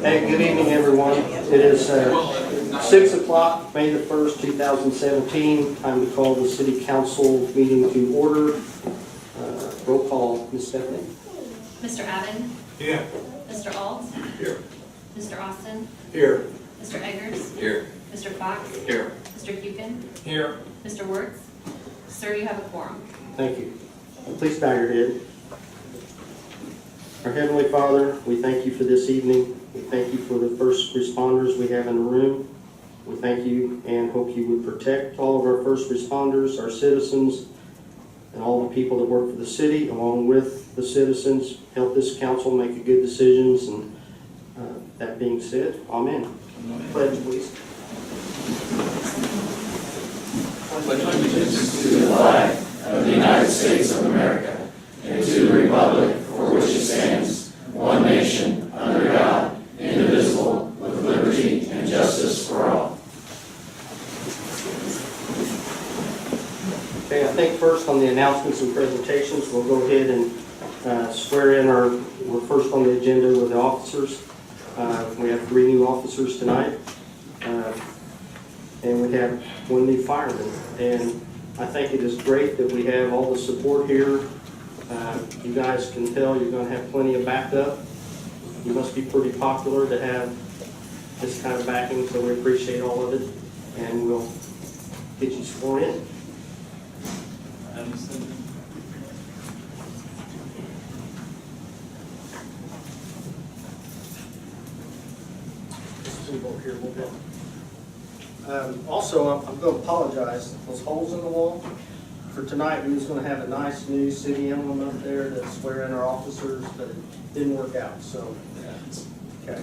Hey, good evening, everyone. It is 6 o'clock, May the 1st, 2017. Time to call the City Council meeting to order. Roll call, Ms. Stephanie. Mr. Abbott? Here. Mr. Alt? Here. Mr. Austin? Here. Mr. Eggers? Here. Mr. Fox? Here. Mr. Buchan? Here. Mr. Wertz? Sir, you have a quorum. Thank you. Please bow your head. Our Heavenly Father, we thank you for this evening. We thank you for the first responders we have in the room. We thank you and hope you would protect all of our first responders, our citizens, and all the people that work for the city, along with the citizens. Help this council make good decisions. And that being said, amen. Pledge, please. Pledge allegiance to the flag of the United States of America and to the republic for which it stands, one nation, under God, indivisible, with liberty and justice for all. Okay, I think first on the announcements and presentations, we'll go ahead and swear in we're first on the agenda with the officers. We have 3 new officers tonight, and we have 1 new fireman. And I think it is great that we have all the support here. You guys can tell you're going to have plenty of backup. You must be pretty popular to have this kind of backing, so we appreciate all of it, and we'll get you sworn in. Over here a little bit. Also, I'm going to apologize. Those holes in the wall, for tonight, we was going to have a nice new city emblem up there to swear in our officers, but it didn't work out, so. Okay.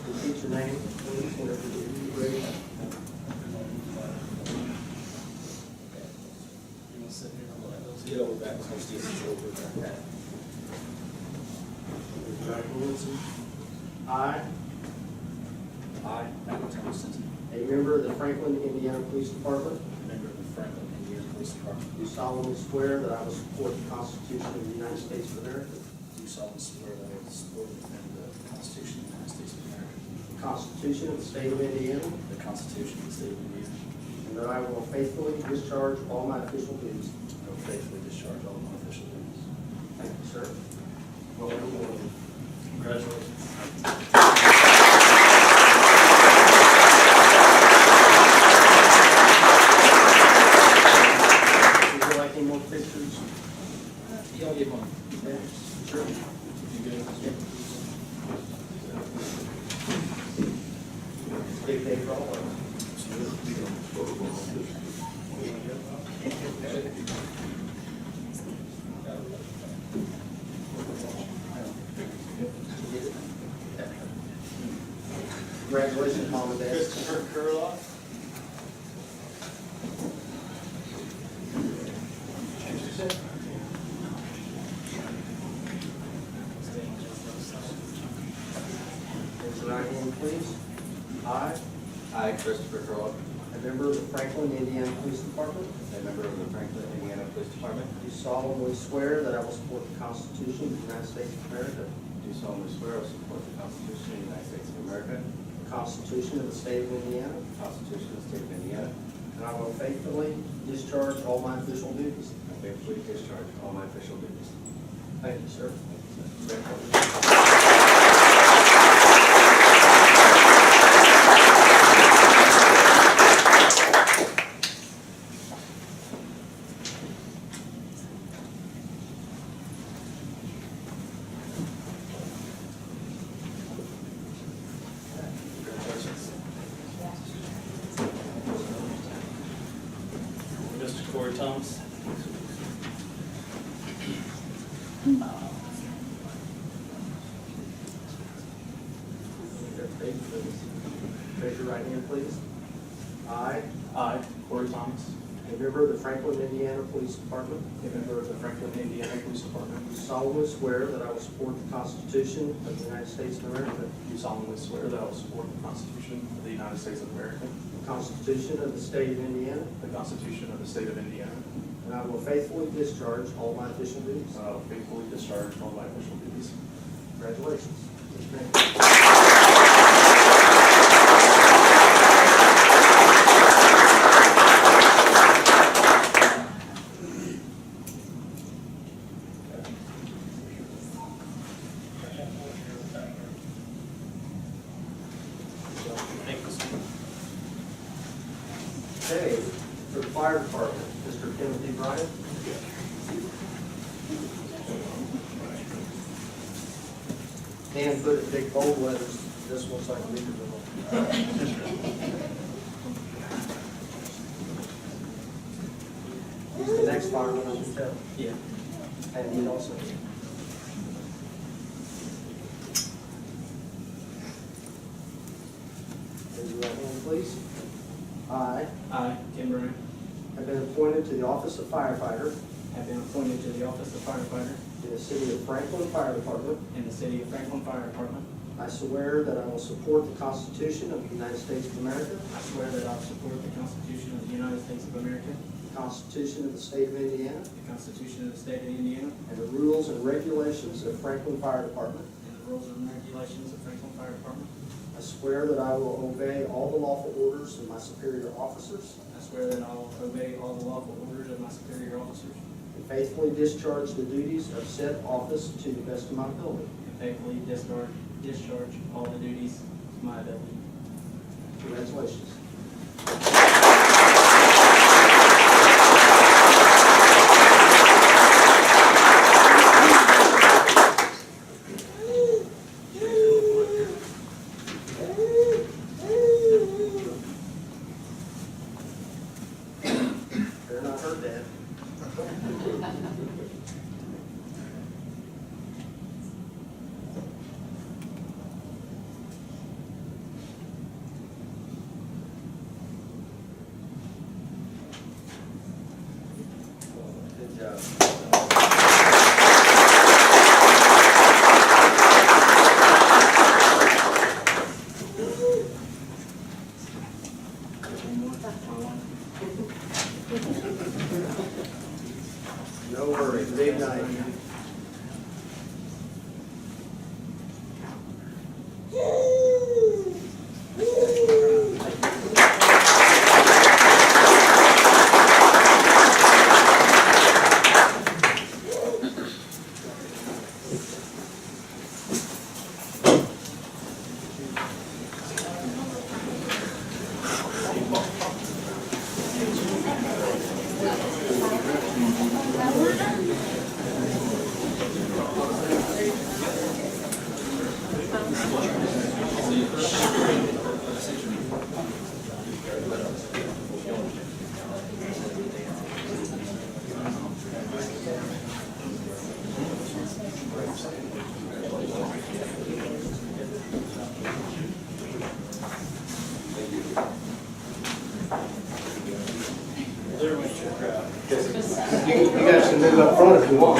Repeat your name, please, whenever you're ready. Get over back. Okay. I, Alan Thompson, a member of the Franklin, Indiana Police Department, member of the Franklin, Indiana Police Department, do solemnly swear that I will support the Constitution of the United States of America, do solemnly swear that I will support and defend the Constitution of the United States of America, the Constitution of the State of Indiana, the Constitution of the State of Indiana, and that I will faithfully discharge all my official duties. I will faithfully discharge all of my official duties. Thank you, sir. Welcome aboard. Congratulations. Would you like any more pictures? Y'all get one. Yeah, sure. You good? Big day for all of us. Congratulations, Mom and Dad. Christopher Kurloff. Raise your right hand, please. I, Christopher Kurloff, a member of the Franklin, Indiana Police Department, a member of the Franklin, Indiana Police Department, do solemnly swear that I will support the Constitution of the United States of America, do solemnly swear I will support the Constitution of the United States of America, the Constitution of the State of Indiana, the Constitution of the State of Indiana, and I will faithfully discharge all my official duties. and faithfully discharge all my official duties. Thank you, sir. Mr. Corey Thomas. Raise your right hand, please. I, Corey Thomas, a member of the Franklin, Indiana Police Department, a member of the Franklin, Indiana Police Department, do solemnly swear that I will support the Constitution of the United States of America, do solemnly swear that I will support the Constitution of the United States of America, the Constitution of the State of Indiana, the Constitution of the State of Indiana, and I will faithfully discharge all my official duties. and I will faithfully discharge all my official duties. Congratulations. Fire Department, Mr. Timothy Bryant. And put it big bold letters, this one's like a leader bill. He's the next fireman on the tell. Yeah. And he also. Raise your right hand, please. I I, Tim Brown, have been appointed to the office of firefighter have been appointed to the office of firefighter in the city of Franklin Fire Department. in the city of Franklin Fire Department. I swear that I will support the Constitution of the United States of America, I swear that I will support the Constitution of the United States of America, the Constitution of the state of Indiana, the Constitution of the state of Indiana, and the rules and regulations of Franklin Fire Department. and the rules and regulations of Franklin Fire Department. I swear that I will obey all the lawful orders of my superior officers I swear that I will obey all the lawful orders of my superior officers and faithfully discharge the duties of said office to the best of my ability. and faithfully discharge all the duties of my ability. Congratulations. Better not hurt Dad. Good job. No hurry, big night. You guys can move up front if you want.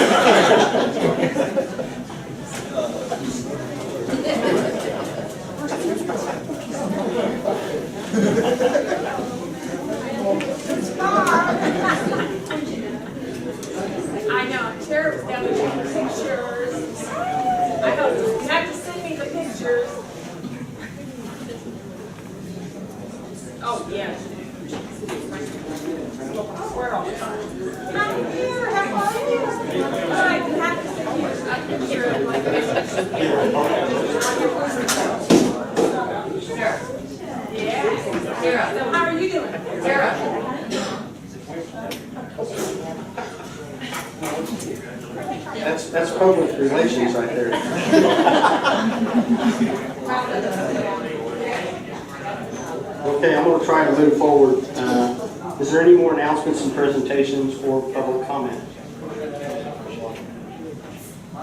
I know, Tara was down there taking pictures. I know, you have to send me the pictures. Oh, yeah. We're all fine. Hi, here, how are you? All right, you have to send me a picture of my Yeah. Sarah. How are you doing? Sarah. That's public relations right there. Okay, I'm going to try to move forward. Is there any more announcements and presentations or public comment?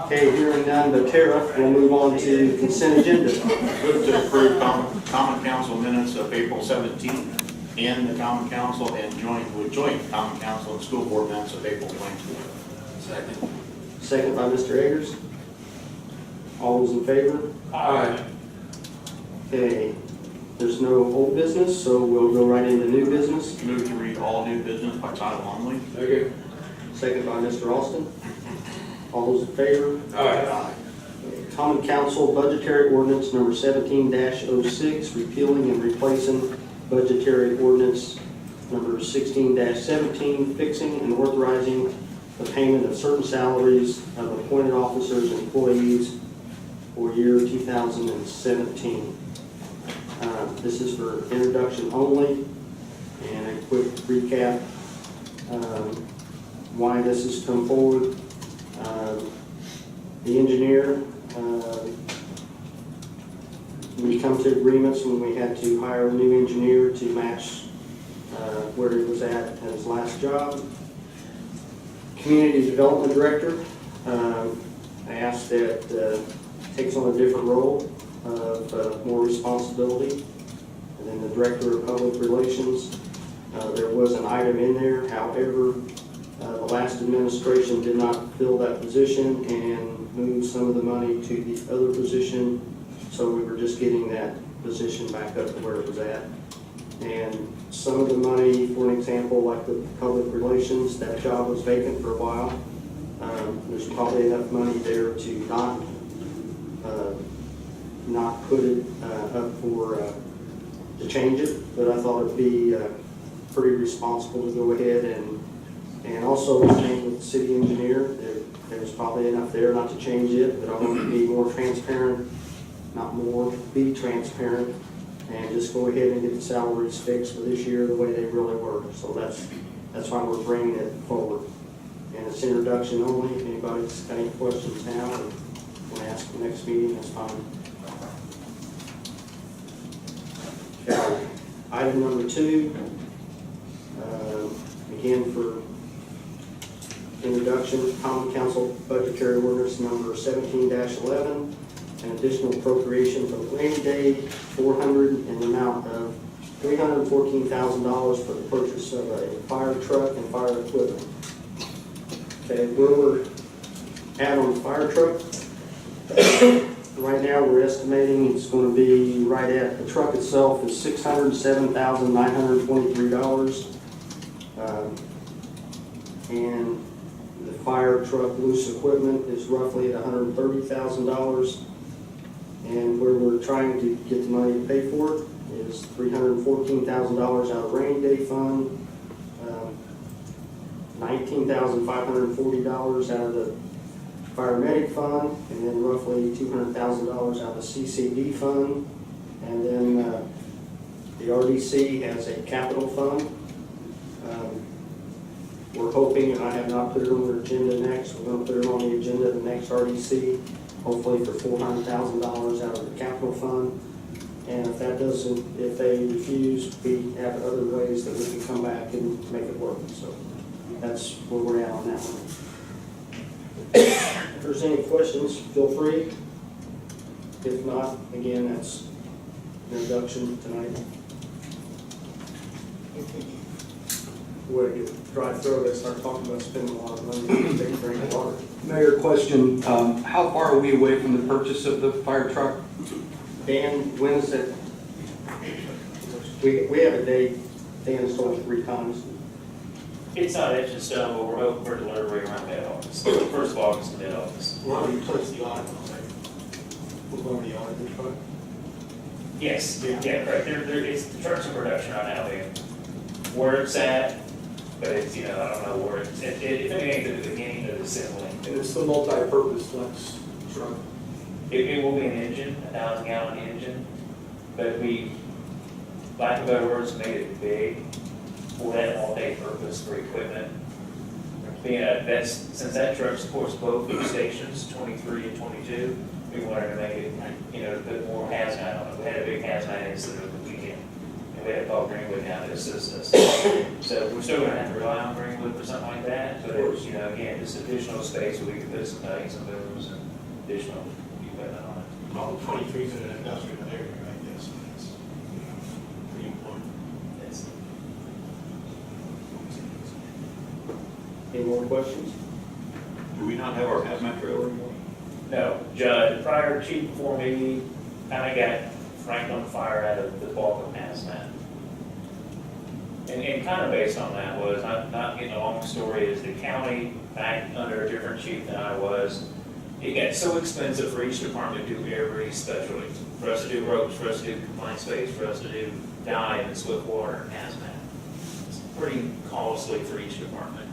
Okay, hearing none but Tara, we'll move on to consent agenda. Move to approve common council minutes of April 17th and the common council and joint common council and school board minutes of April 24th. Second. Second by Mr. Eggers. All those in favor? Aye. Okay, there's no old business, so we'll go right into new business. Move to read all new business by title only. Second by Mr. Austin. All those in favor? Aye. Common Council Budgetary Ordinance Number 17-06, repealing and replacing Budgetary Ordinance Number 16-17, fixing and authorizing the payment of certain salaries of appointed officers and employees for year 2017. This is for introduction only, and a quick recap. why this has come forward. The engineer, we come to agreements when we had to hire a new engineer to match where he was at his last job. Community Development Director, I asked that takes on a different role of more responsibility. And then the Director of Public Relations, there was an item in there, however, the last administration did not fill that position and moved some of the money to the other position, so we were just getting that position back up to where it was at. And some of the money, for an example, like the public relations, that job was vacant for a while. There's probably enough money there to not put it up for, to change it, but I thought it'd be pretty responsible to go ahead and also the same with the city engineer. There was probably enough there not to change it, but I want to be more transparent, not more, be transparent, and just go ahead and get the salaries fixed for this year the way they really were. So that's why we're bringing it forward. And it's introduction only. If anybody's got any questions now or want to ask the next meeting, that's fine. Okay. Item number 2, again for introduction, Common Council Budgetary Ordinance number 17-11, an additional appropriation from rainy day 400 in the amount of $314,000 for the purchase of a fire truck and fire equipment. Okay, where we're at on the fire truck, right now we're estimating it's going to be right at, the truck itself is $607,923. And the fire truck loose equipment is roughly at $130,000. And where we're trying to get the money to pay for it is $314,000 out of rainy day fund, $19,540 out of the paramedic fund, and then roughly $200,000 out of the CCD fund. And then the RDC has a capital fund. We're hoping, and I have not put it on the agenda next, we're going to put it on the agenda the next RDC, hopefully for $400,000 out of the capital fund. And if that doesn't, if they refuse, we have other ways that we can come back and make it work. So that's where we're at on that one. If there's any questions, feel free. If not, again, that's introduction tonight. Would get dry throat, I start talking about spending a lot of money to take drink water. Mayor, question, how far are we away from the purchase of the fire truck? Dan, when is it? We have a date. Dan's told us 3 times. It's not etched in stone, but we're hoping for delivery around mid-August. First of August to mid-August. Well, you placed the audit on it. We're going to the audit, truck. Yes, yeah, correct. It's the truck's in production right now. Where it's at, but it's, I don't know where it's, if anything, at the beginning of the assembly. And it's the multi-purpose flex truck. It will be an engine, a 1,000-gallon engine, but we, lack of better words, made it big for that all-day purpose for equipment. Since that truck supports both of the stations, 23 and 22, we wanted to make it, a bit more hazmat on it. We had a big hazmat incident over the weekend, and we had to call Greenwood now to assist us. So we're still going to have to rely on Greenwood for something like that, but it's, again, just additional space where we can put some things and booms and additional equipment on it. All 23 is in an industrial area, I guess. It's pretty important. It's, Any more questions? Do we not have our hazmat trailer anymore? No, Judd, the prior chief before me kind of got franked on fire out of the bulk of hazmat. And kind of based on that was, not getting a long story, is the county, back under a different chief than I was, it got so expensive for each department to do every specialty. For us to do ropes, for us to do confined space, for us to do dive and swift water and hazmat. It's pretty costly for each department.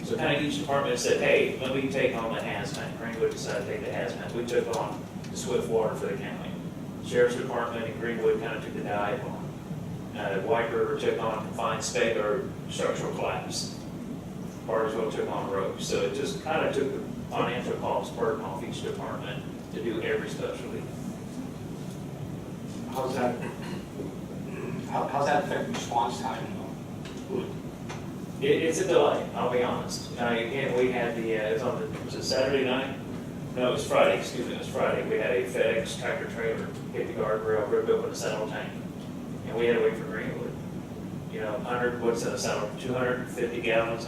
So kind of each department said, hey, let me take on the hazmat. Greenwood decided to take the hazmat. We took on the swift water for the county. Sheriff's Department and Greenwood kind of took the dive on. White River took on confined space or structural collapse. Bartlesville took on ropes. So it just kind of took the financial cost burden off each department to do every specialty. How's that, how's that affect response time? It's a delay, I'll be honest. Again, we had it was on was it Saturday night? No, it was Friday, excuse me, it was Friday. We had a FedEx tractor trailer hit the guardrail, ripped open a saddle tank. And we had to wait for Greenwood. You know, 250 gallons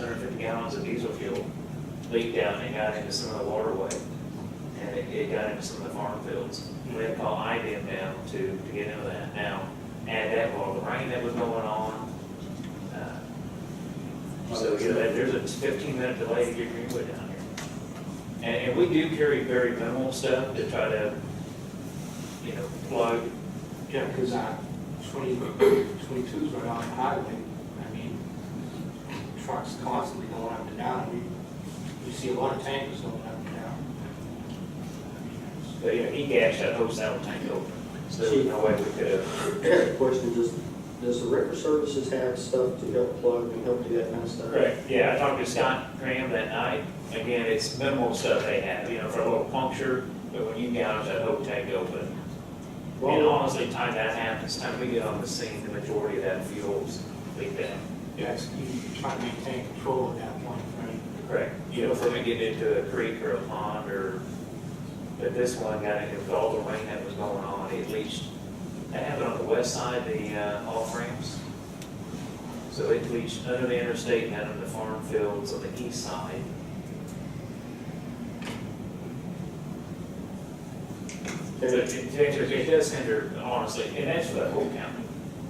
of diesel fuel leaked out and got into some of the waterway. And it got into some of the farm fields. We had to call IDEM down to get into that. Now, add that with all the rain that was going on. So, you know, there's a 15-minute delay to get Greenwood down here. And we do carry very minimal stuff to try to, you know, plug. Yeah, because 22 is right on the highway. I mean, trucks constantly going up and down. We see a lot of tankers going up and down. But, you know, he gashed that whole saddle tank open. So there was no way we could have. I got a question, does the record services have stuff to help plug and help do that kind of stuff? Correct, yeah, I talked to Scott Graham that night. Again, it's minimal stuff they have, you know, for a little puncture, but when you gouge that whole tank open. And honestly, time that happens, time we get on the scene, the majority of that fuel's leaked out. Yes, you're trying to maintain control at that point, right? Correct. You know, from it getting into a creek or a pond but this one got into with all the rain that was going on, it leached. That happened on the west side, the off ramps. So it leached under the interstate and out of the farm fields on the east side. So it does hinder, honestly, and that's for the whole county.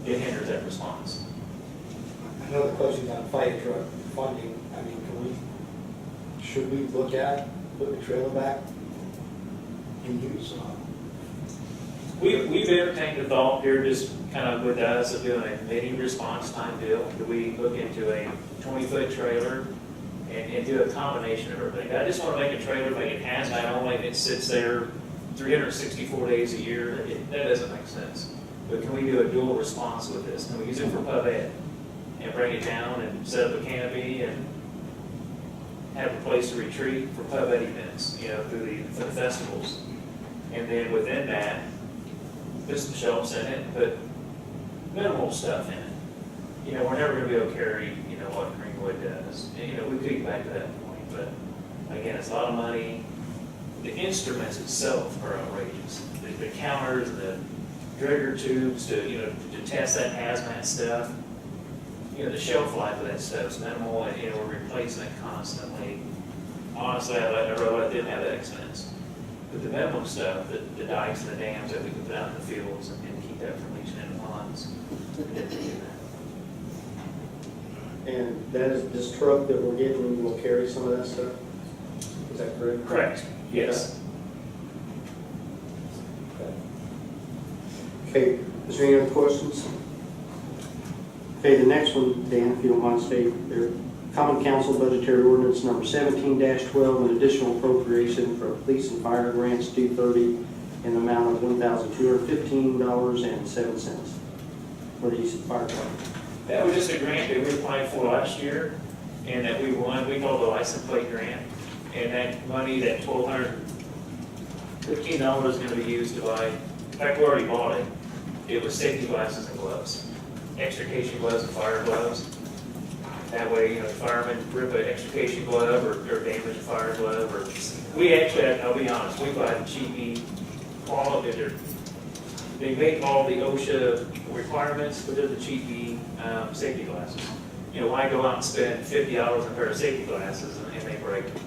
It hinders that response. Another question on fire truck funding. I mean, should we look at putting the trailer back in use? We've entertained the thought here, just kind of with us, of doing a mini response time deal. Do we look into a 20-foot trailer and do a combination of everything? I just want to make a trailer, make it hazmat only, and it sits there 364 days a year. That doesn't make sense. But can we do a dual response with this? Can we use it for pub ed and bring it down and set up a canopy and have a place to retreat for pub ed events, you know, for the festivals? And then within that, put some shelves in it, put minimal stuff in it. You know, we're never going to be able to carry, you know, what Greenwood does. And, you know, we could get back to that point, but again, it's a lot of money. The instruments itself are outrageous. The counters, the Draeger tubes to, you know, to test that hazmat stuff. You know, the shelf life of that stuff is minimal, and, you know, we're replacing it constantly. Honestly, I'd rather let them have that expense. But the minimum stuff, the dikes and the dams that we can put out in the fields and keep that from leaching into ponds. And that is, this truck that we're getting will carry some of that stuff? Is that correct? Correct, yes. Okay, is there any other questions? Okay, the next one, Dan, if you don't mind stating there. Common Council Budgetary Ordinance number 17-12, an additional appropriation for police and fire grants 230 in the amount of $1,215.07 for the use of fire department. That was just a grant that we applied for last year and that we won. We called the license plate grant. And that money, that $1,215 is going to be used to buy, in fact, we already bought it. It was safety glasses and gloves, extrication gloves and fire gloves. That way, you know, the firemen rip an extrication glove or damage a fire glove. Or we actually, I'll be honest, we buy the cheapy quality. They make all the OSHA requirements, but they're the cheapy safety glasses. You know, why go out and spend $50 on a pair of safety glasses and they break them?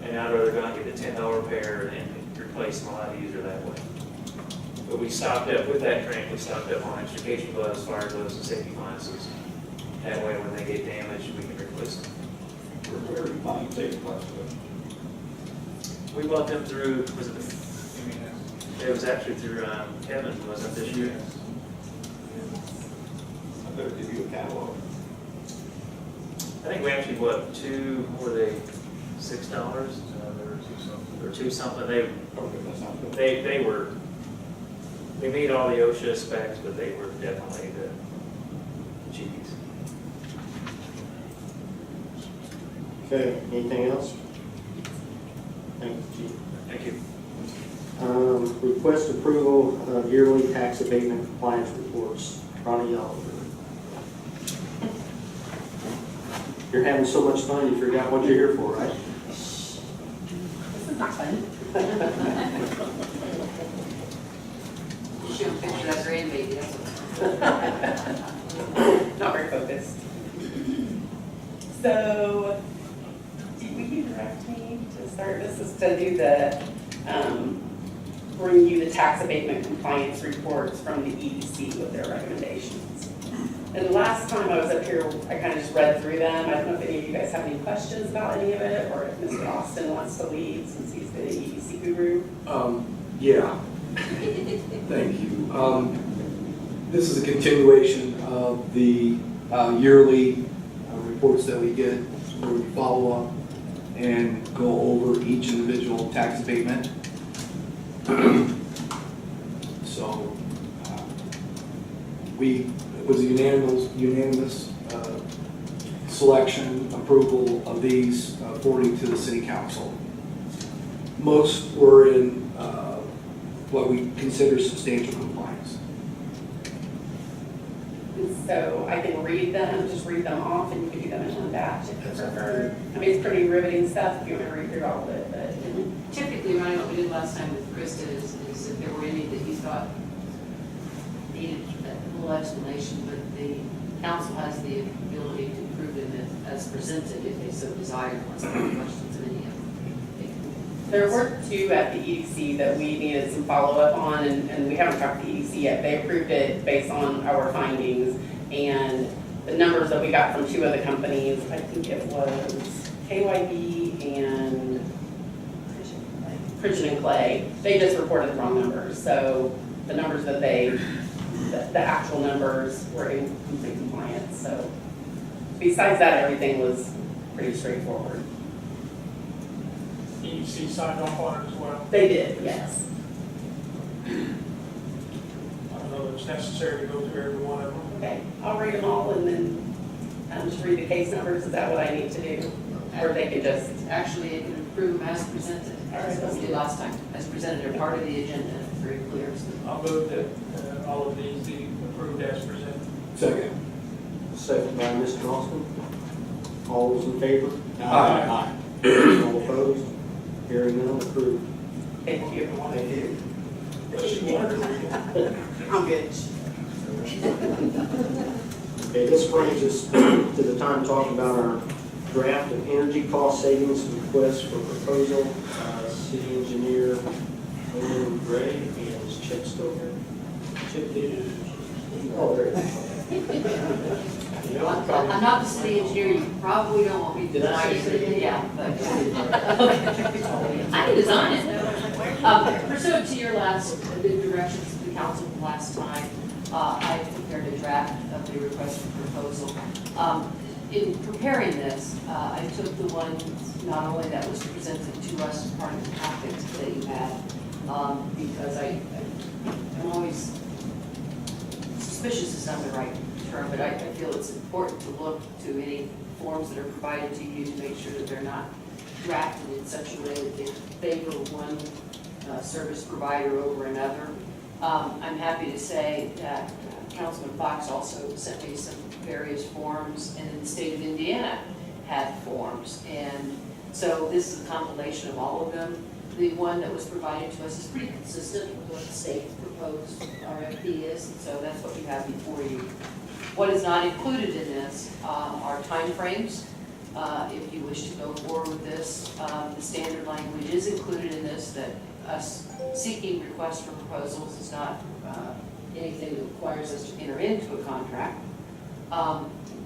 And I'd rather go out and get a $10 pair and replace them a lot easier that way. But we stocked up with that grant. We stocked up on extrication gloves, fire gloves, and safety glasses. That way, when they get damaged, we can replace them. Where are you buying safety glasses? We bought them through, was it it was actually through Kevin, wasn't it, this year? I better give you a catalog. I think we actually bought two, what were they, $6? Or two something. Okay, that's not good. They meet all the OSHA specs, but they were definitely the cheapies. Okay, anything else? Thank you, Chief. Thank you. Request approval of yearly tax abatement compliance reports. Ronnie Oliver. You're having so much fun, you forgot what you're here for, right? This is not fun. Show a picture of that grandbaby, that's what. Not very focused. So, will you direct me to start? This is to do the, bring you the tax abatement compliance reports from the EDC with their recommendations. And last time I was up here, I kind of just read through them. I don't know if any of you guys have any questions about any of it, or if Mr. Austin wants to lead since he's the EDC guru. Yeah. Thank you. This is a continuation of the yearly reports that we get, where we follow up and go over each individual tax abatement. So it was a unanimous selection, approval of these forwarding to the city council. Most were in what we consider substantial compliance. And so I can read them, just read them off, and you can do them in one batch if you prefer. I mean, it's pretty riveting stuff if you want to read through all of it, but. Typically, Ryan, what we did last time with Krista is if there were any that you thought needed a little explanation, but the council has the ability to approve them as presented if they so desire, unless there are questions of any of them. There were two at the EDC that we needed some follow-up on, and we haven't talked to the EDC yet. They approved it based on our findings, and the numbers that we got from two other companies, I think it was KYB and Pridgeon and Clay, they just reported the wrong numbers. So the numbers that the actual numbers were in complete compliance. So besides that, everything was pretty straightforward. EDC signed off on it as well. They did, yes. I don't know if it's necessary to go through every one of them. Okay, I'll read them all and then just read the case numbers. Is that what I need to do? Or they can just, Actually, it can approve them as presented, All right, as we did last time. As presented, they're part of the agenda, it's very clear. I'll move that all of these be approved as presented. Second. Second by Mr. Austin. All those in favor? Aye. All opposed? Hearing none, approved. thank you. Thank you. I'm good. Okay, this brings us to the time to talk about our draft of energy cost savings request for proposal. City engineer William Gray, and is Chip still here? Chip did. Oh, there he is. I'm not the city engineer, you probably don't want me to design it, yeah, but. I can design it. Pursuant to your last, the directions of the council from last time, I prepared a draft of the request for proposal. In preparing this, I took the one not only that was presented to us as part of the packet that you had, because I'm always, suspicious is not the right term, but I feel it's important to look to any forms that are provided to you to make sure that they're not drafted in such a way that they favor one service provider over another. I'm happy to say that Councilman Fox also sent me some various forms, and in the state of Indiana had forms. And so this is a compilation of all of them. The one that was provided to us is pretty consistent with what the state proposed RFP is, and so that's what we have before you. What is not included in this are timeframes. If you wish to go forward with this, the standard language is included in this, that us seeking requests for proposals is not anything that requires us to enter into a contract.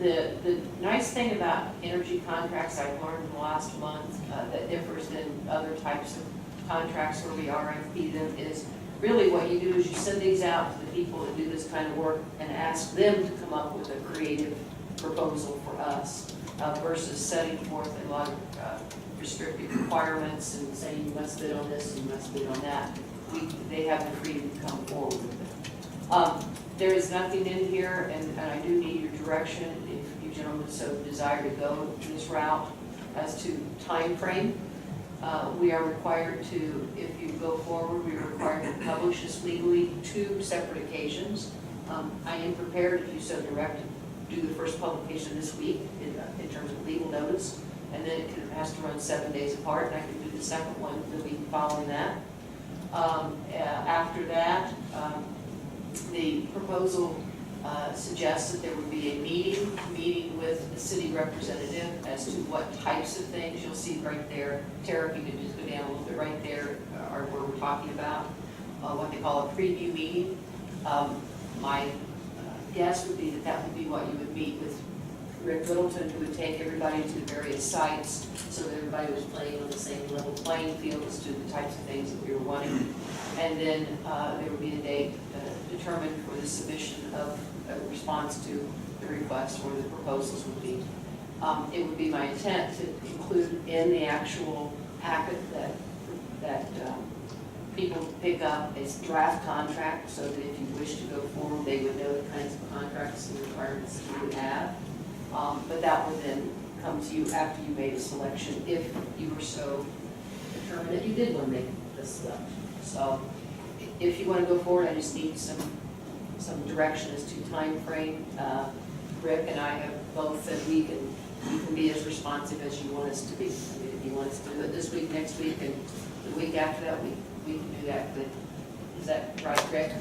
The nice thing about energy contracts I've learned in the last month that differs than other types of contracts where we RFP them is really what you do is you send these out to the people that do this kind of work and ask them to come up with a creative proposal for us versus setting forth a lot of restrictive requirements and saying you must bid on this and you must bid on that. They have the freedom to come forward with it. There is nothing in here, and I do need your direction if you gentlemen so desire to go this route. as to time frame. We are required to, if you go forward, we are required to publish this legally 2 separate occasions. I am prepared, if you so direct, to do the first publication this week in terms of legal notice, and then it has to run 7 days apart, and I can do the second one the week following that. After that, the proposal suggests that there would be a meeting with the city representative as to what types of things. You'll see right there, Tara, if you could just go down a little bit right there, are where we're talking about, what they call a preview meeting. My guess would be that that would be what you would meet with Rick Littleton, who would take everybody to the various sites so that everybody was playing on the same level playing field as to the types of things that we were wanting. And then there would be a date determined for the submission of a response to the request or the proposals would be. It would be my intent to include in the actual packet that people pick up a draft contract so that if you wish to go forward, they would know the kinds of contracts and requirements that you would have. But that would then come to you after you made a selection, if you were so determined that you did want to make the selection. So if you want to go forward, I just need some direction as to time frame. Rick and I have both said we can be as responsive as you want us to be. I mean, if you want us to do it this week, next week, and the week after that, we can do that. But is that right, Rick?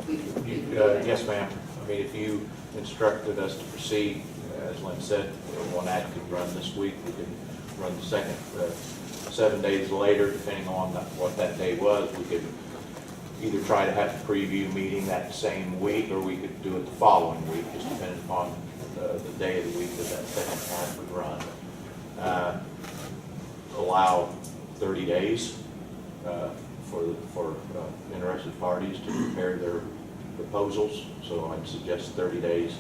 We can do that. Yes, ma'am. I mean, if you instructed us to proceed, as Lynn said, one act could run this week, we could run the second 7 days later, depending on what that day was. We could either try to have the preview meeting that same week, or we could do it the following week, just depending upon the day of the week that second half would run. Allow 30 days for interested parties to prepare their proposals. So I'd suggest 30 days,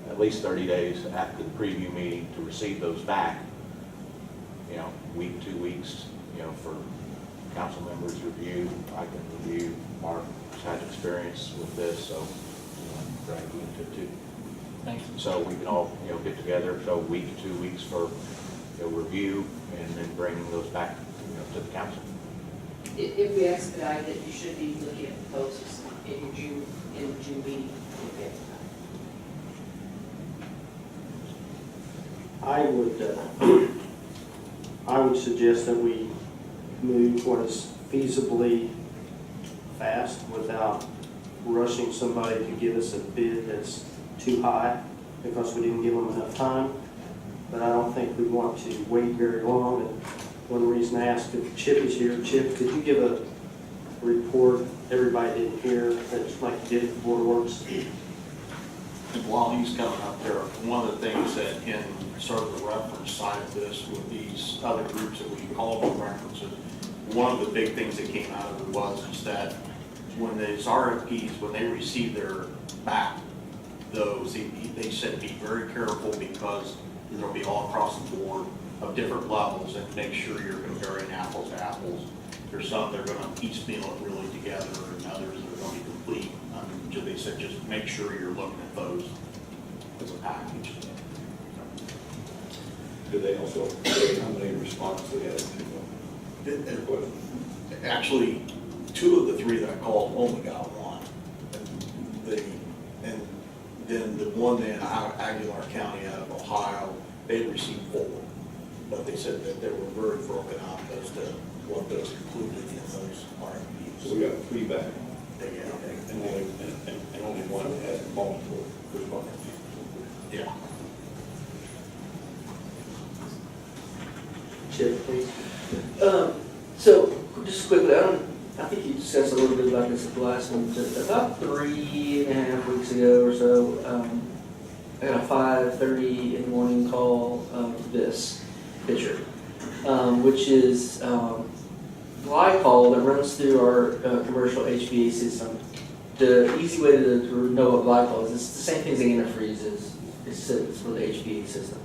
at least 30 days after the preview meeting to receive those back. You know, week, 2 weeks, you know, for council members review. I can review. Mark has had experience with this, so drag you into it too. Thank you. So we can all, you know, get together, so week, 2 weeks for, you know, review, and then bringing those back, you know, to the council. If we expedite it, you should be looking at proposals in your June meeting. I would suggest that we move what is feasibly fast without rushing somebody to give us a bid that's too high because we didn't give them enough time. But I don't think we want to wait very long. And one reason I asked if Chip is here, Chip, could you give a report everybody didn't hear, that's like you did at the Board of Works? And while he's coming up there, one of the things that in sort of the reference side of this with these other groups that we call them references, one of the big things that came out of it was is that when these RFPs, when they receive their back, those, they said be very careful because there'll be all across the board of different levels and make sure you're comparing apples to apples. There's some that are going to piecemeal it really together and others that are going to be complete. They said just make sure you're looking at those as a package. Do they also say how many responses they had to Actually, 2 of the 3 that I called only got 1. And then the one in Aguilar County out of Ohio, they received 4. But they said that they were very broken up as to what those included in those RFPs. So we got 3 back, Yeah. and only one had multiple responses. Yeah. Chip, please. So, just quickly, I think you discussed a little bit about this at the last one. Just about 3.5 weeks ago or so, I got a 5:30 in the morning call to this pitcher, which is glycol that runs through our commercial HVAC system. The easy way to know what glycol is, it's the same thing as antifreeze is. It's for the HVAC system.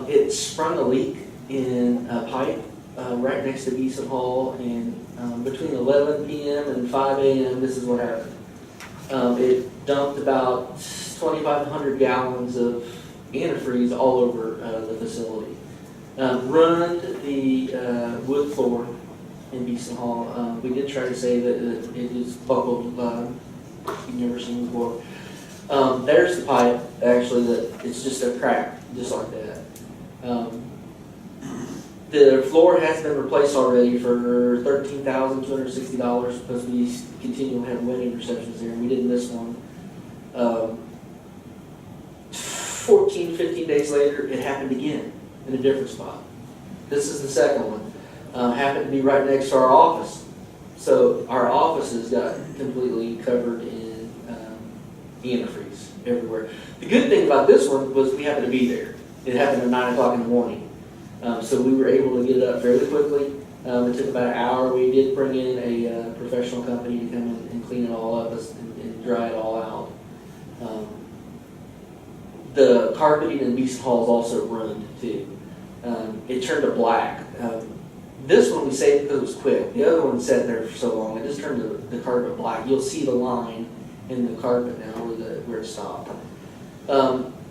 It sprung a leak in a pipe right next to Beeson Hall, and between 11 p.m. and 5 a.m. this is what happened. It dumped about 2,500 gallons of antifreeze all over the facility. Run the wood floor in Beeson Hall. We did try to say that it is buckled, you've never seen before. There's the pipe, actually, that it's just a crack, just like that. The floor has been replaced already for $13,260 because we continually have wedding receptions there, and we didn't miss one. 14, 15 days later, it happened again in a different spot. This is the second one. Happened to be right next to our office. So our offices got completely covered in antifreeze everywhere. The good thing about this one was we happened to be there. It happened at 9 o'clock in the morning. So we were able to get it up fairly quickly. It took about an hour. We did bring in a professional company to come in and clean it all up and dry it all out. The carpeting in Beeson Hall is also ruined too. It turned to black. This one we saved because it was quick. The other one sat there for so long, it just turned the carpet black. You'll see the line in the carpet now where it stopped.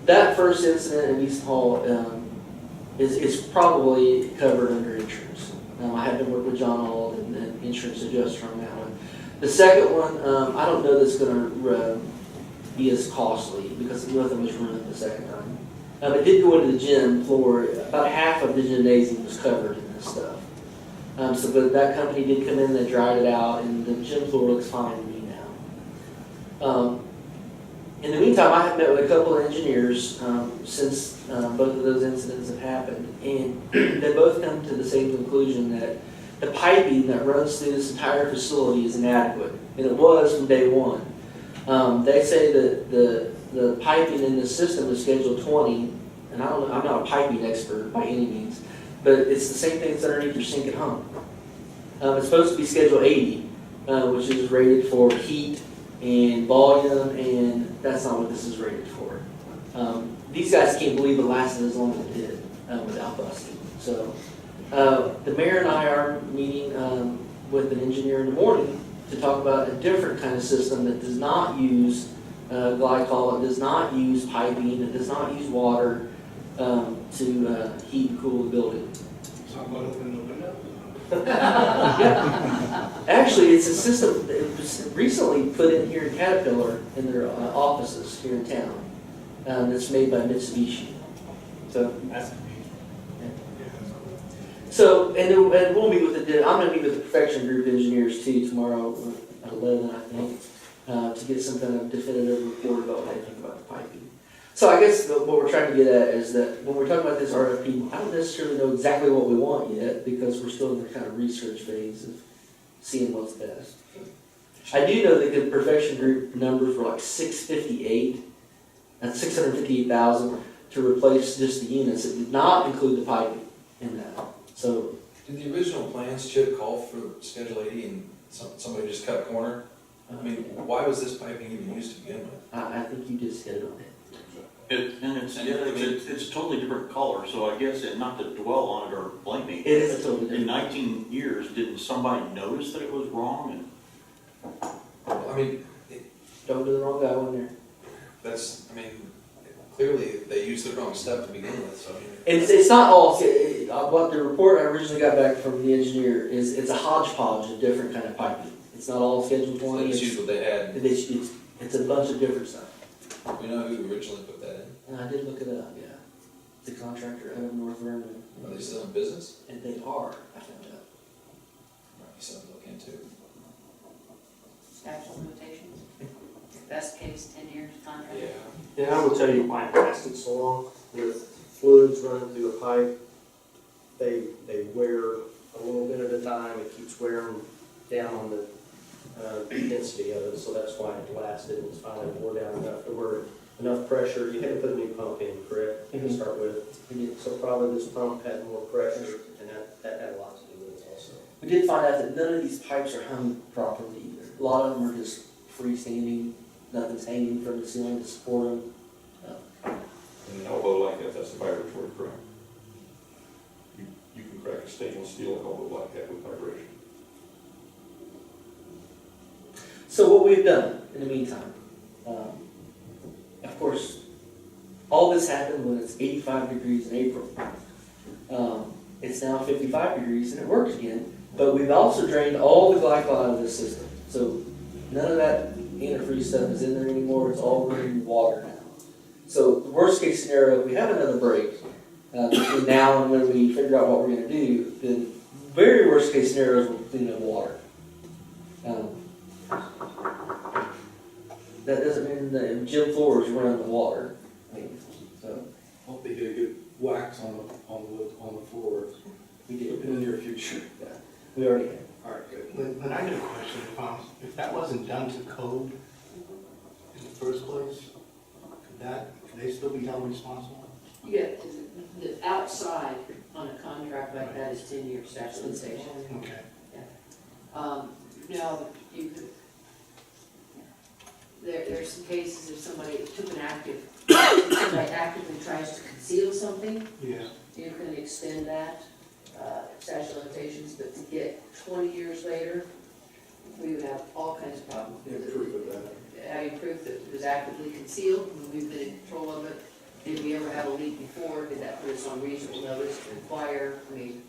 That first incident in Beeson Hall is probably covered under insurance. I had to work with John Auld and the insurance adjuster on that one. The second one, I don't know that's going to be as costly because nothing was ruined the second time. It did go into the gym floor. About half of the gymnasium was covered in this stuff. But that company did come in, they dried it out, and the gym floor looks fine to me now. In the meantime, I have met with a couple of engineers since both of those incidents have happened, and they both come to the same conclusion that the piping that runs through this entire facility is inadequate, and it was from day one. They say that the piping in the system is Schedule 20, and I'm not a piping expert by any means, but it's the same thing that's underneath your sink at home. It's supposed to be Schedule 80, which is rated for heat and volume, and that's not what this is rated for. These guys can't believe it lasted as long as it did without busting. So the mayor and I are meeting with an engineer in the morning to talk about a different kind of system that does not use glycol, it does not use piping, it does not use water to heat and cool the building. Talk about opening the window. Yeah. Actually, it's a system that was recently put in here in Caterpillar in their offices here in town. That's made by Mitsubishi. So That's So, and we'll meet with I'm going to meet with the Perfection Group engineers too tomorrow at 11, I think, to get some kind of definitive report about what they think about the piping. So I guess what we're trying to get at is that when we're talking about this RFP, I don't necessarily know exactly what we want yet because we're still in the kind of research phase of seeing what's best. I do know that the Perfection Group numbers were like 658, that's 658,000 to replace just the units. It did not include the piping in that. So, Did the original plans, Chip, call for Schedule 80 and somebody just cut a corner? I mean, why was this piping even used to begin with? I think you just hit it on it. It's a totally different color, so I guess, not to dwell on it or blame me. It is a totally In different. 19 years, didn't somebody notice that it was wrong? I mean, Don't do the wrong guy one there. clearly they used the wrong stuff to begin with, so I mean. It's not all, what the report I originally got back from the engineer is it's a hodgepodge of different kind of piping. It's not all Schedule So 20. they just used what they had. It's a bunch of different stuff. We know who originally put that in. And I did look it up, yeah. The contractor out of North Vernon. Are they still in business? And they are, I found out. Might be something to look into. Statute of limitations. Best case, 10 years contract. And I will tell you why it lasted so long. With fluids running through a pipe, they wear a little bit at a time. It keeps wearing down on the density of it, so that's why it lasted and it's finally wore down enough to where enough pressure. You had to put a new pump in, correct, to start with. So probably this pump had more pressure, and that had a lot to do with it also. We did find out that none of these pipes are hung properly either. A lot of them are just freestanding, nothing's hanging from the ceiling to support them. In an elbow like that, that's a vibratory crack. You can crack a stainless steel elbow like that with vibration. So what we've done in the meantime, of course, all this happened when it's 85 degrees in April. It's now 55 degrees and it works again, but we've also drained all the glycol out of this system. So none of that antifreeze stuff is in there anymore, it's all running water now. So the worst case scenario, if we have another break, between now and when we figure out what we're gonna do, then very worst case scenario is we'll clean up water. That doesn't mean that gym floors run the water. I mean, so Hope they get a good wax on the floor we did. in the near future. We already have. All right, good. But I got a question, if that wasn't done to code in the first place, could they still be held responsible? Yeah, the outside on a contract like that is 10-year statute of limitations. Okay. Now, you could, there's some cases if somebody actively tries to conceal something, Yeah. you can extend that statute of limitations, but to get 20 years later, we would have all kinds of problems. Proof of that. Having proof that it was actively concealed, when we've been in control of it. Did we ever have a leak before? Did that put us on reasonable notice to inquire? I mean,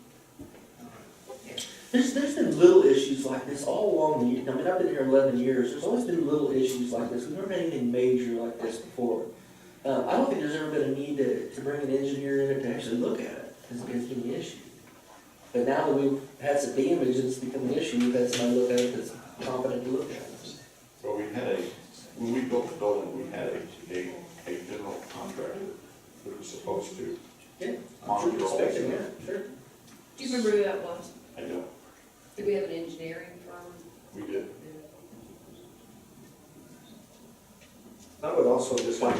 There's been little issues like this all along the year. I mean, I've been here 11 years. There's always been little issues like this. We've never had anything major like this before. I don't think there's ever been a need to bring an engineer in to actually look at it as an issue. But now that we've had some damage and it's become an issue, we've had somebody look at it that's competent to look at it. Well, when we built the building, we had a general contractor who was supposed to Yeah, monitor all expecting this. that, sure. do you remember who that was? I know, Did we have an engineering firm? we did. I would also just like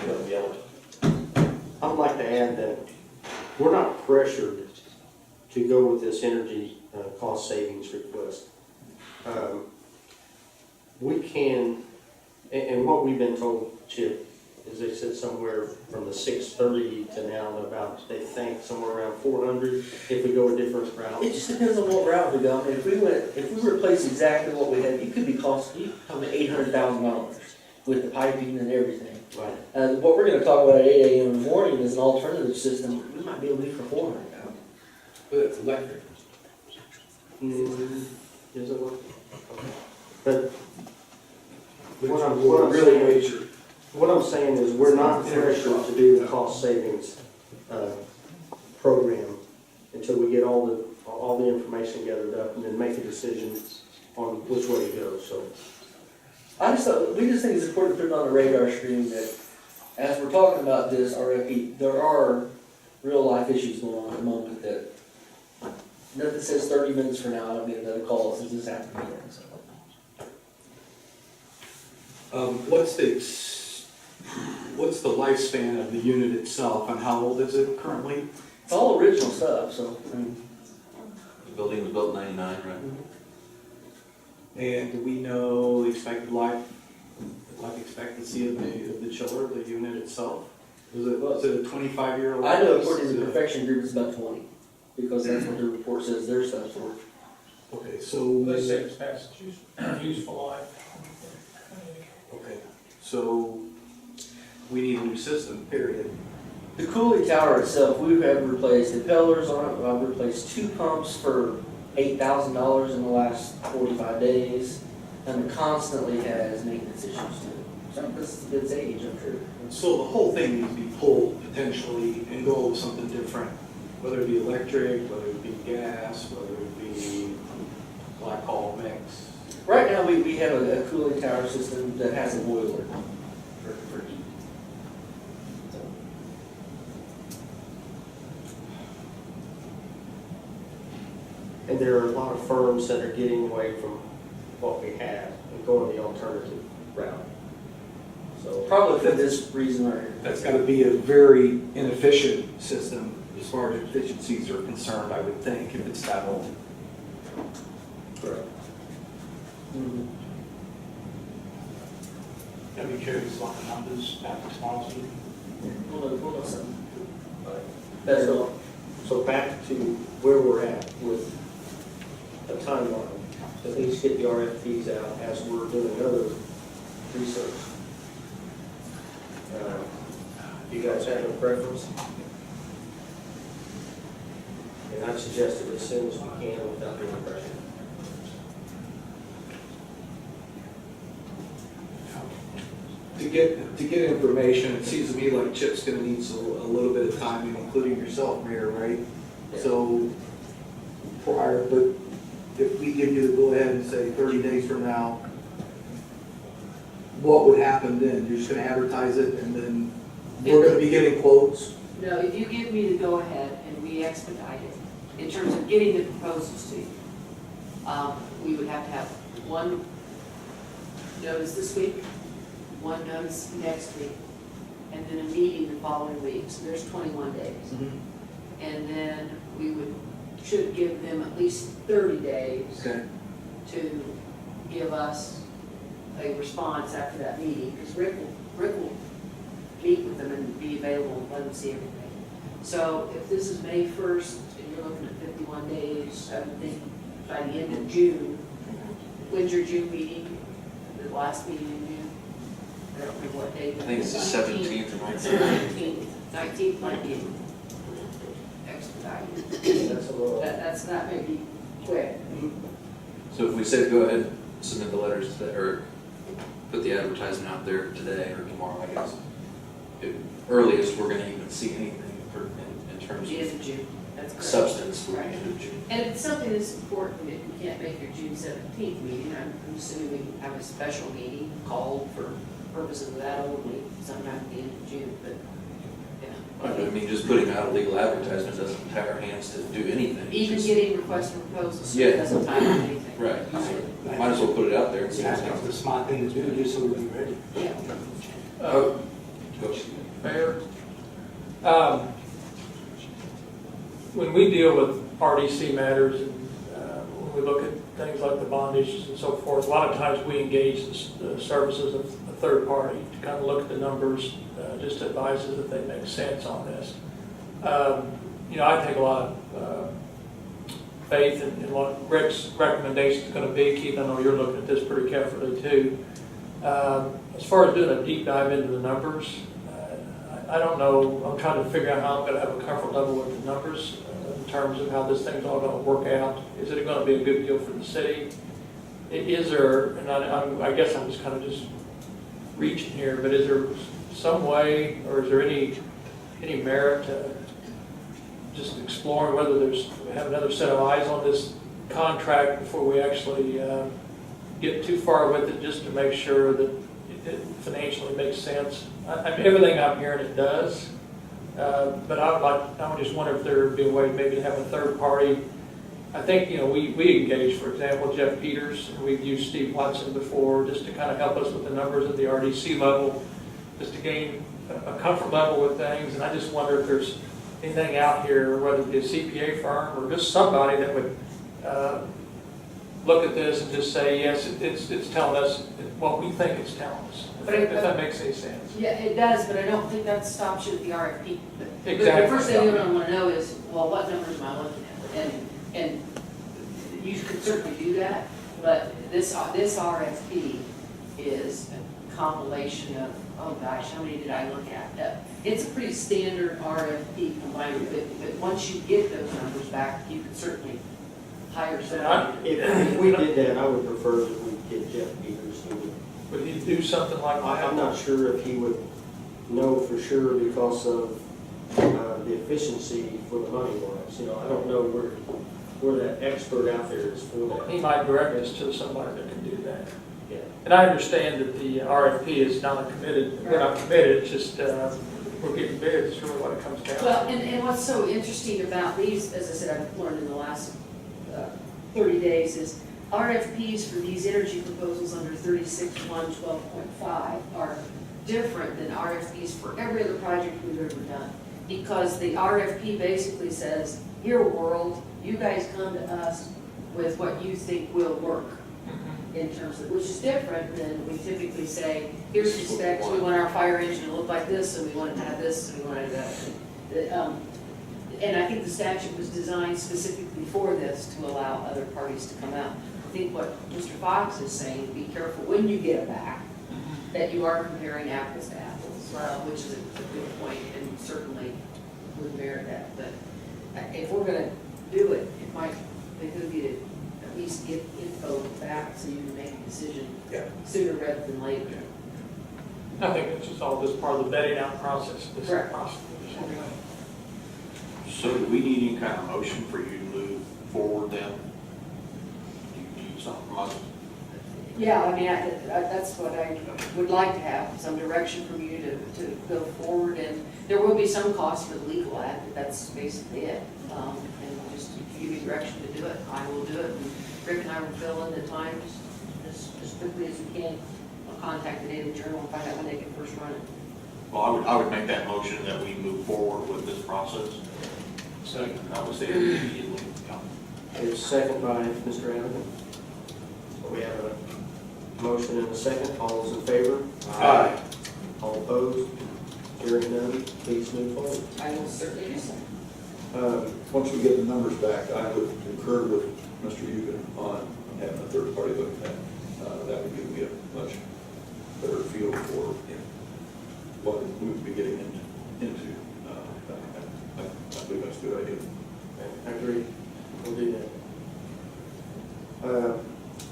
I'd like to add that we're not pressured to go with this energy cost savings request. We can, and what we've been told, Chip, is they said somewhere from the 630 to now about, they think somewhere around 400 if we go a different route. It just depends on what route we go. I mean, if we replace exactly what we had, it could be costing you probably $800,000 with the piping and everything. Right. What we're gonna talk about at 8 a.m. in the morning is an alternative system. We might be able to do for $400,000. But it's electric. Is it what? But Which what I'm really saying- major. what I'm saying is, we're not pressured to do the cost savings program until we get all the information gathered up and then make a decision on which way to go, so. We just think it's important to put it on the radar screen that as we're talking about this RFP, there are real life issues going on at the moment that nothing says 30 minutes from now, I'll get another call since this happened again. So. What's the lifespan of the unit itself, and how old is it currently? It's all original stuff, so. I mean, The building was built in 99, right? And do we know the expected life expectancy of the chiller, the unit itself? Is it a 25-year old? I know according to the perfection group, it's about 20, because that's what the report says their stuff's for. Okay, so. They say it's past its useful life. Okay, so we need a new system, period. The cooling tower itself, we've had replaced impellers on it. I've replaced 2 pumps for $8,000 in the last 45 days, and it constantly has maintenance issues too. So this is its age, I'm sure. So the whole thing needs to be pulled potentially and go with something different, whether it be electric, whether it be gas, whether it be glycol mix. Right now, we have a cooling tower system that has a boiler for heat. So, And there are a lot of firms that are getting away from what we have and going the alternative route. So probably for this reason right here. That's gotta be a very inefficient system as far as efficiencies are concerned, I would think, if it's that old. correct. Mhm. I'd be curious what the numbers after tomorrow's meeting. We'll know something. Better So, know. so back to where we're at with a timeline. At least get the RFPs out as we're doing other research. You guys have a preference? And I've suggested as soon as we can without any pressure. To get information, it seems to me like Chip's gonna need a little bit of time, including yourself, Mayor, right? So, prior, but if we give you the go-ahead and say 30 days from now, what would happen then? You're just gonna advertise it and then we're gonna be getting quotes? No, if you give me the go-ahead and we expedite it, in terms of getting the proposals to you, we would have to have one notice this week, one notice next week, and then a meeting the following week, so there's 21 days. And then we should give them at least 30 days Okay. to give us a response after that meeting, because Rick will meet with them and be available and let them see everything. So if this is May 1st, and you're looking at 51 days, I would think by the end of June, when's your June meeting, the last meeting in June? I don't remember what date. I think it's the 17th or 19th. 19th might be expedited. That's a little. That may be quick. So if we said go ahead and submit the letters today, or put the advertisement out there today or tomorrow, I guess, earliest we're gonna even see anything in terms The end of of June, that's correct. substance for the Right. end of June. And if it's something that's important, if we can't make your June 17th meeting, I'm assuming we can have a special meeting called for purposes of that only sometime at the end of June, but, I mean, just putting out a legal advertisement doesn't tie our hands to do anything. even Just- getting requests for proposals, Yeah. it doesn't tie up anything. Right, so might as well put it out there and see Yeah, I what's think happening. it's a smart thing to do, just so we'll be ready. Yeah. Go. Mayor, when we deal with RDC matters, and when we look at things like the bond issues and so forth, a lot of times we engage the services of a third party to kind of look at the numbers, just to advise us that they make sense on this. I take a lot of faith in what Rick's recommendation is going to be. Keith, I know you're looking at this pretty carefully too. As far as doing a deep dive into the numbers, I don't know, I'm trying to figure out how I'm going to have a comfort level with the numbers in terms of how this thing's all going to work out. Is it going to be a good deal for the city? Is there, and I guess I'm just kind of just reaching here, but is there some way, or is there any merit to just exploring whether have another set of eyes on this contract before we actually get too far with it, just to make sure that it financially makes sense? I mean, everything I'm hearing it does, but I would just wonder if there would be a way maybe to have a third party. I think, we engaged, for example, Jeff Peters, and we've used Steve Watson before, just to kind of help us with the numbers at the RDC level, just to gain a comfort level with things. And I just wonder if there's anything out here, whether it be a CPA firm or just somebody that would look at this and just say, yes, it's telling us what we think it's telling us, if that makes any sense. Yeah, it does, but I don't think that stops you at the RFP. Exactly. The first thing you're gonna wanna know is, well, what numbers am I looking at? And you could certainly do that, but this RFP is a compilation of, oh gosh, how many did I look at? It's a pretty standard RFP combined with it, but once you get those numbers back, you can certainly hire somebody. If we did that, I would prefer that we get Jeff Peters. Would he do something like that? I'm not sure if he would know for sure because of the efficiency for the money wise. I don't know where that expert out there is for that. He might direct us to somebody that can do that. Yeah. And I understand that the RFP is not committed, we're not committed, it's just, we're getting bids, it's really what it comes down to. Well, and what's so interesting about these, as I said, I've learned in the last 30 days, is RFPs for these energy proposals under 36.112.5 are different than RFPs for every other project we've ever done. Because the RFP basically says, here world, you guys come to us with what you think will work. In terms of, which is different than we typically say, here's the specs, we want our fire engine to look like this, and we want it to have this, and we want it to have that. And I think the statute was designed specifically for this, to allow other parties to come out. I think what Mr. Fox is saying, be careful when you get it back, that you are comparing apples to apples, which is a good point, and certainly would merit that. But if we're gonna do it, it might behoove you to at least get info back so you can make a decision Yeah. sooner rather than later. I think it's just all just part of the vetting out process, this Correct. process. So do we need any kind of motion for you to move forward then? Do you need something from us? Yeah, I mean, that's what I would like to have, some direction from you to go forward, and there will be some cost for the legal ad, but that's basically it. And just if you give me direction to do it, I will do it, and Rick and I will fill in the time as quickly as we can. I'll contact the Daily Journal and find out when they can first run it. Well, I would make that motion that we move forward with this process. Second. I would say immediately. There's a second by Mr. Abbott. So we have a motion and a second. All those in favor? Aye. All opposed? Hearing none, please move forward. I will certainly do so. Once we get the numbers back, I would concur with Mr. Eugen on having a third party look at that. That would give me a much better feel for what we would be getting into. I believe that's a good idea. I agree. We'll do that.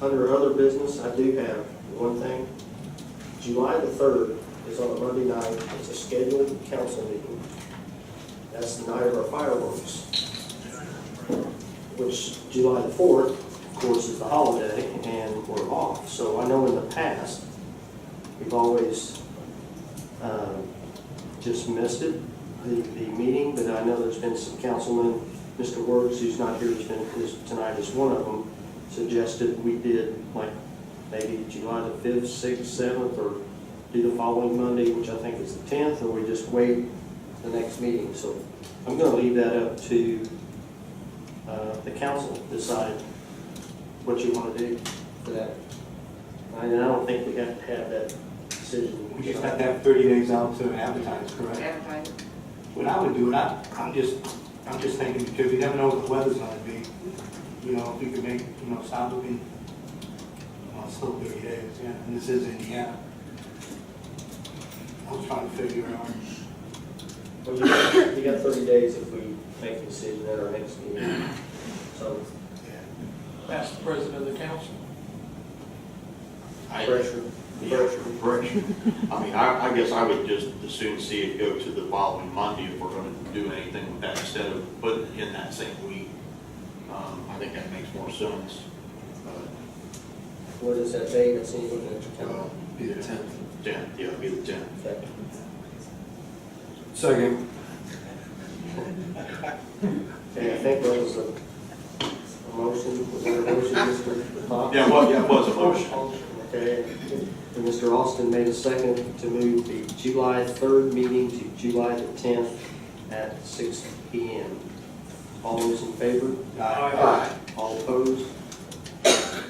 Under other business, I do have one thing. July the 3rd is on a Monday night. It's a scheduled council meeting. That's the night of our fireworks, which July the 4th, of course, is the holiday, and we're off. So I know in the past, we've always just missed it, the meeting, but I know there's been some councilmen, Mr. Works, who's not here tonight is one of them, suggested we did like maybe July the 5th, 6th, 7th, or do the following Monday, which I think is the 10th, or we just wait the next meeting. So I'm going to leave that up to the council to decide what you want to do for that. And I don't think we have to have that decision. We just have to have 30 days out to advertise, correct? Advertise. What I would do, I'm just thinking, because you never know what the weather's gonna be. You know, if we could make, stop looking, still 30 days, yeah, and this is Indiana. I was trying to figure out. Well, you got 30 days if we make a decision at our next meeting. So Ask the president of the council. pressure. Pressure. I mean, I guess I would just as soon see it go to the following Monday if we're going to do anything with that instead of putting it in that same week. I think that makes more sense. What is that date? That's anything that you can. Be the 10th. 10th, yeah, it'd be the 10th. Okay. Second. Okay, I think that was a motion. Was there a motion, Mr. Fox? Yeah, well, yeah, it was a motion. Okay. And Mr. Austin made a second to move the July 3rd meeting to July the 10th at 6 p.m. All those in favor? Aye. All opposed?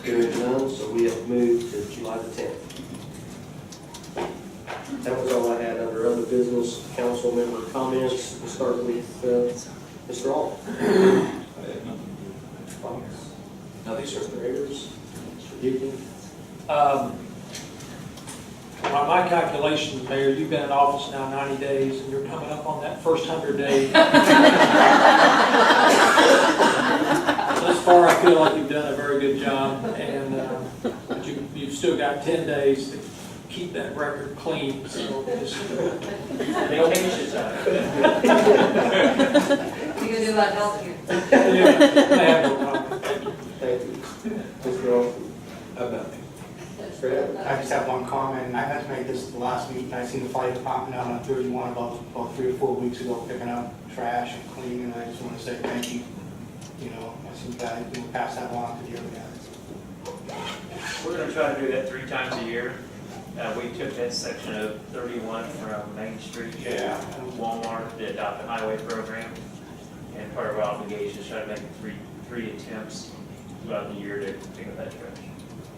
Hearing none, so we have moved to July the 10th. That was all I had under other business. Council member comments. We'll start with Mr. Alt. Nothing, sir. Mr. Ayers. Mr. Eugen. By my calculations, Mayor, you've been in office now 90 days, and you're coming up on that first 100 days. Thus far, I feel like you've done a very good job, and but you've still got 10 days to keep that record clean, so just Vacation's time. You gonna do that health here? I have no comment. Thank you. Mr. Austin. Nothing. Fred? I just have one comment, and I meant to make this the last meeting. I seen the fire department out on 31 about 3 or 4 weeks ago picking up trash and cleaning, and I just want to say thank you. I see you guys, pass that along to the other guys. We're gonna try to do that 3 times a year. We took that section of 31 from Main Street to Walmart to adopt a highway program. And part of our obligation is try to make it three attempts throughout the year to pick up that trash.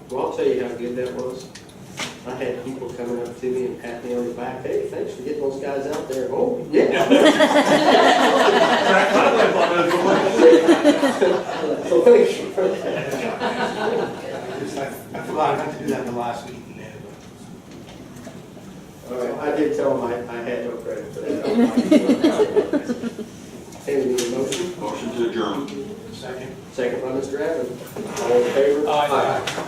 Well, I'll tell you how good that was. I had people coming up to me and pat me on the back. Hey, thanks for getting those guys out there. Oh, yeah. So thank you for that. I forgot, I meant to do that in the last meeting there. All right, I did tell them I had no credit for that. Hey, we need a motion? Motion to to adjourn. Second. Second by Mr. Evans. All in favor? Aye.